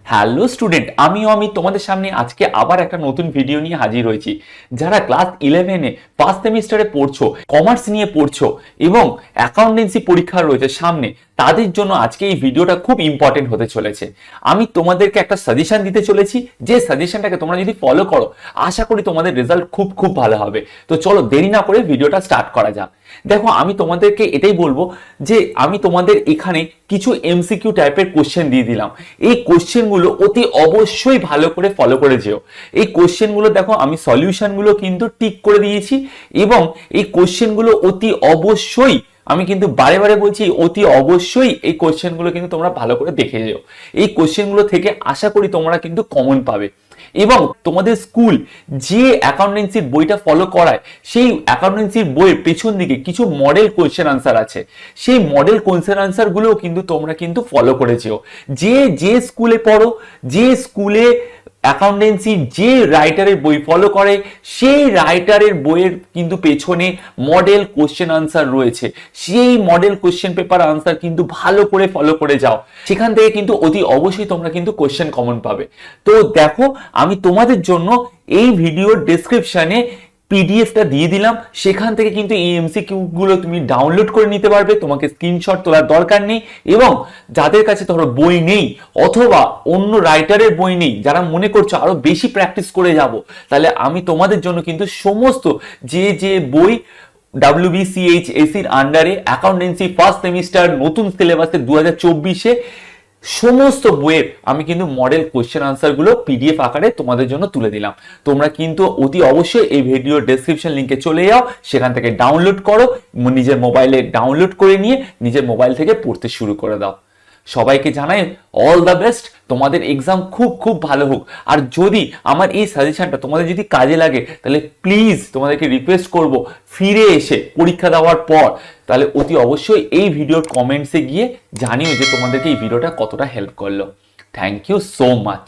Hello student, আমি তোমাদের সামনে আজকে আবার একটা নতুন ভিডিও নিয়ে হাজির হয়েছি। যারা ক্লাস 11-এ ফার্স্ট সেমিস্টারে পড়ছো, কমার্স নিয়ে পড়ছো এবং অ্যাকাউন্টেন্সি পরীক্ষা রয়েছে সামনে, তাদের জন্য আজকে এই ভিডিওটা খুব ইম্পর্টেন্ট হতে চলেছে। আমি তোমাদেরকে একটা সাজেশন দিতে চলেছি, যে সাজেশনটাকে তোমরা যদি ফলো করো আশা করি তোমাদের রেজাল্ট খুব খুব ভালো হবে। তো চলো দেরি না করে ভিডিওটা স্টার্ট করা যাক। দেখো, আমি তোমাদেরকে এটাই বলবো যে আমি তোমাদের এখানে কিছু এমসিকিউ টাইপের কোশ্চেন দিয়ে দিলাম। এই কোশ্চেনগুলো অতি অবশ্যই ভালো করে ফলো করে যেও। এই কোশ্চেনগুলো দেখো, আমি সলিউশনগুলো কিন্তু টিক করে দিয়েছি এবং এই কোশ্চেনগুলো অতি অবশ্যই, আমি কিন্তু বারে বারে বলছি, অতি অবশ্যই এই কোশ্চেনগুলো কিন্তু তোমরা ভালো করে দেখে যেও। এই কোশ্চেনগুলো থেকে আশা করি তোমরা কিন্তু কমন পাবে এবং তোমাদের স্কুল যে অ্যাকাউন্টেন্সির বইটা ফলো করায় সেই অ্যাকাউন্টেন্সির বইয়ের পেছন দিকে কিছু মডেল কোশ্চেন আনসার আছে। সেই মডেল কোশ্চেন আনসার গুলোও কিন্তু তোমরা কিন্তু ফলো করেছো। যে যে স্কুলে পড়ো, যে স্কুলে অ্যাকাউন্টেন্সি যে রাইটারের বই ফলো করে, সেই রাইটারের বইয়ের কিন্তু পেছনে মডেল কোশ্চেন আনসার রয়েছে। সেই মডেল কোশ্চেন পেপার আনসার কিন্তু ভালো করে ফলো করে যাও, সেখান থেকে কিন্তু অতি অবশ্যই তোমরা কিন্তু কোশ্চেন কমন পাবে। তো দেখো, আমি তোমাদের জন্য এই ভিডিওর ডেসক্রিপশনে পিডিএফটা দিয়ে দিলাম, সেখান থেকে কিন্তু এই এমসিকিউ গুলো তুমি ডাউনলোড করে নিতে পারবে। তোমাকে স্ক্রিনশট তোলার দরকার নেই। এবং যাদের কাছে ধরো বই নেই অথবা অন্য রাইটারের বই নেই, যারা মনে করছো আরো বেশি প্র্যাকটিস করে যাব, তাহলে আমি তোমাদের জন্য কিন্তু সমস্ত যে যে বই WBCHSCর আন্ডারে অ্যাকাউন্টেন্সি ফার্স্ট সেমিস্টার নতুন সিলেবাসে 2024-এ সমস্ত বইয়ের আমি কিন্তু মডেল কোশ্চেন আনসার গুলো পিডিএফ আকারে তোমাদের জন্য তুলে দিলাম। তোমরা কিন্তু অতি অবশ্যই এই ভিডিওর ডেসক্রিপশন লিংকে চলে যাও, সেখান থেকে ডাউনলোড করো, নিজের মোবাইলে ডাউনলোড করে নিয়ে নিজের মোবাইল থেকে পড়তে শুরু করে দাও। সবাইকে জানাই অল দ্য বেস্ট, তোমাদের এক্সাম খুব খুব ভালো হোক। আর যদি আমার এই সাজেশনটা তোমাদের যদি কাজে লাগে, তাহলে প্লিজ তোমাদেরকে রিকোয়েস্ট করব, ফিরে এসে পরীক্ষা দেওয়ার পর তাহলে অতি অবশ্যই এই ভিডিওর কমেন্টসে গিয়ে জানিও যে তোমাদেরকে এই ভিডিওটা কতটা হেল্প করলো। Thank you so much.